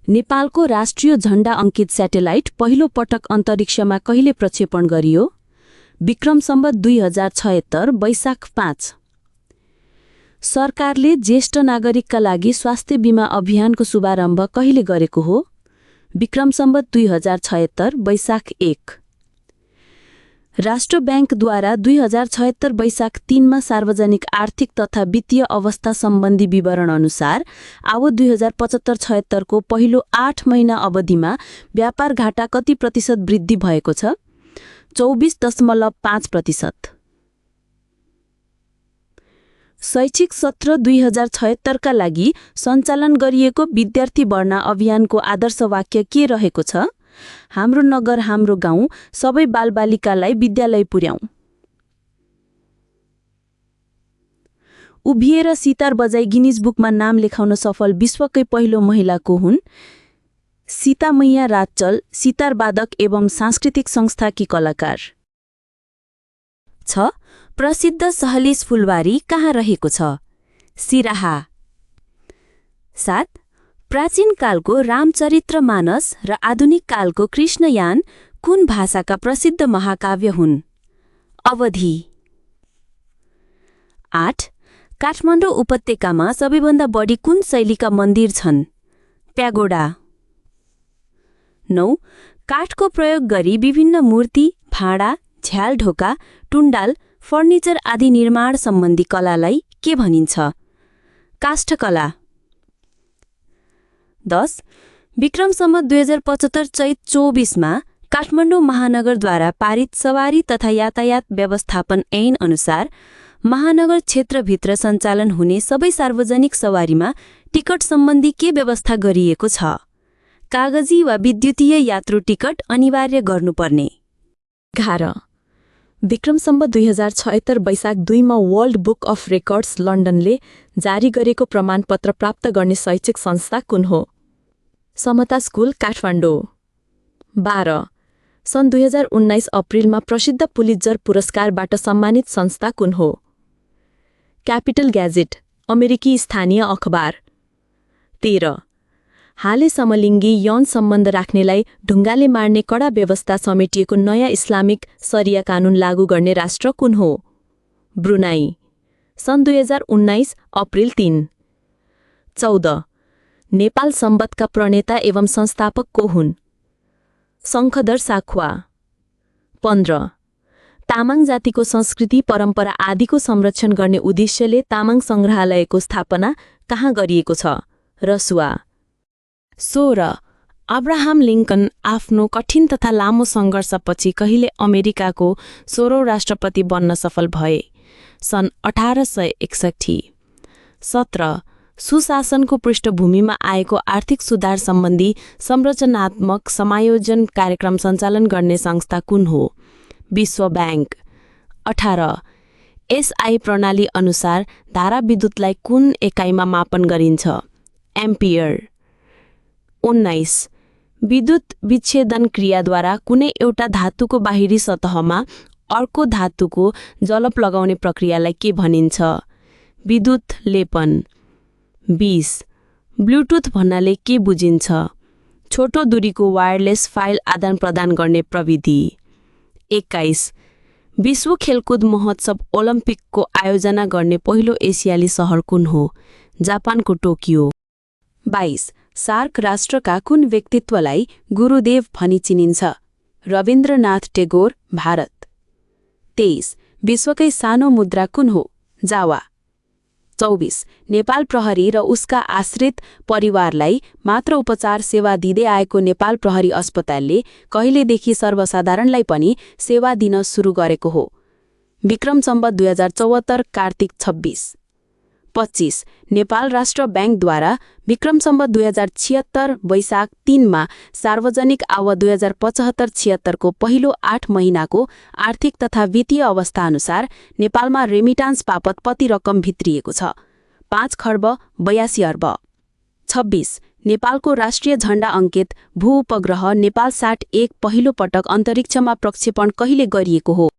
नेपालको राष्ट्रिय झण्डा अंकित स्याटेलाइट पहिलो पटक अन्तरिक्षमा कहिले प्रक्षेपण गरियो? विक्रम सम्वत 2076 वैशाख 5। सरकारले ज्येष्ठ नागरिकका लागि स्वास्थ्य बीमा अभियानको शुभारम्भ कहिले गरेको हो? विक्रम सम्वत 2076 वैशाख 1। राष्ट्र बैंकद्वारा 2076 वैशाख 3 मा सार्वजनिक आर्थिक तथा वित्तीय अवस्था सम्बन्धी विवरण अनुसार आवत 2075-76 को पहिलो 8 महिना अवधिमा व्यापार घाटा कति प्रतिशत वृद्धि भएको छ? 24.5%। शैक्षिक सत्र 2076 का लागि सञ्चालन गरिएको विद्यार्थी भर्ना अभियानको आदर्श वाक्य के रहेको छ? हाम्रो नगर हाम्रो गाउँ, सबै बालबालिकालाई विद्यालय पुर्याउँ। उभिएर सितार बजाई गिनिज बुकमा नाम लेखाउन सफल विश्वकै पहिलो महिलाको हुन् सीता मैया राजचल, सितारवादक एवं सांस्कृतिक संस्थाकी कलाकार। 6. प्रसिद्ध सहलिस फुलबारी कहाँ रहेको छ? सिराहा। 7. प्राचीन कालको रामचरितमानस र आधुनिक कालको कृष्णयान कुन भाषाका प्रसिद्ध महाकाव्य हुन्? अवधी। 8. काठमाडौँ उपत्यकामा सबैभन्दा बढी कुन शैलीका मन्दिर छन्? प्यागोडा। 9. काठको प्रयोग गरी विभिन्न मूर्ति, भाँडा, झ्याल ढोका, टुण्डाल, फर्निचर आदि निर्माण सम्बन्धी कलालाई के भनिन्छ? काष्ठकला। 10. विक्रम सम्वत 2075 चैत 24 मा काठमाडौँ महानगरद्वारा पारित सवारी तथा यातायात व्यवस्थापन ऐन अनुसार महानगर क्षेत्रभित्र सञ्चालन हुने सबै सार्वजनिक सवारीमा टिकट सम्बन्धी के व्यवस्था गरिएको छ? कागजी वा विद्युतीय यात्रु टिकट अनिवार्य गर्नुपर्ने। 11. विक्रम सम्वत 2076 वैशाख 2 मा वर्ल्ड बुक अफ रेकर्ड्स लन्डनले जारी गरेको प्रमाणपत्र प्राप्त गर्ने शैक्षिक संस्था कुन हो? समता स्कुल, काठमाडौँ। 12. सन् 2019 अप्रिलमा प्रसिद्ध पुलित्जर पुरस्कारबाट सम्मानित संस्था कुन हो? क्यापिटल ग्याजेट, अमेरिकी स्थानीय अखबार। 13. हालै समलिङ्गी यौन सम्बन्ध राख्नेलाई ढुङ्गाले मार्ने कडा व्यवस्था समेटिएको नयाँ इस्लामिक शरिया कानून लागू गर्ने राष्ट्र कुन हो? ब्रुनाई। सन् 2019 अप्रिल 3। 14. नेपाल सम्वतका प्रणेता एवं संस्थापक को हुन्? शङ्खधर साखुवा। 15. तामाङ जातिको संस्कृति परम्परा आदिको संरक्षण गर्ने उद्देश्यले तामाङ संग्रहालयको स्थापना कहाँ गरिएको छ? रसुवा। 16. अब्राहम लिङ्कन आफ्नो कठिन तथा लामो सङ्घर्षपछि कहिले अमेरिकाको 16औं राष्ट्रपति बन्न सफल भए? सन् 1861। 17. सुशासनको पृष्ठभूमिमा आएको आर्थिक सुधार सम्बन्धी संरचनात्मक समायोजन कार्यक्रम सञ्चालन गर्ने संस्था कुन हो? विश्व ब्याङ्क। 18. एसआई प्रणाली अनुसार धारा विद्युतलाई कुन एकाइमा मापन गरिन्छ? एम्पियर। 19. विद्युत विच्छेदन क्रियाद्वारा कुनै एउटा धातुको बाहिरी सतहमा अर्को धातुको जलप लगाउने प्रक्रियालाई के भनिन्छ? विद्युत लेपन। 20. ब्लुटुथ भन्नाले के बुझिन्छ? छोटो दूरीको वायरलेस फाइल आदान प्रदान गर्ने प्रविधि। 21. विश्व खेलकुद महोत्सव ओलम्पिकको आयोजना गर्ने पहिलो एसियाली सहर कुन हो? जापानको टोकियो। 22. सार्क राष्ट्रका कुन व्यक्तित्वलाई गुरुदेव भनी चिनिन्छ? रविन्द्रनाथ टेगोर, भारत। 23. विश्वकै सानो मुद्रा कुन हो? जावा। 24. नेपाल प्रहरी र उसका आश्रित परिवारलाई मात्र उपचार सेवा दिँदै आएको नेपाल प्रहरी अस्पतालले कहिलेदेखि सर्वसाधारणलाई पनि सेवा दिन सुरु गरेको हो? विक्रम सम्वत 2074 कार्तिक 26। 25. नेपाल राष्ट्र बैंकद्वारा विक्रम सम्वत 2076 वैशाख 3 मा सार्वजनिक आवत 2075-76 को पहिलो 8 महिनाको आर्थिक तथा वित्तीय अवस्था अनुसार नेपालमा रेमिटान्स बापत कति रकम भित्रिएको छ? 5 खर्ब 82 अर्ब। 26. नेपालको राष्ट्रिय झण्डा अंकित भू उपग्रह नेपाल साट 1 पहिलो पटक अन्तरिक्षमा प्रक्षेपण कहिले गरिएको हो?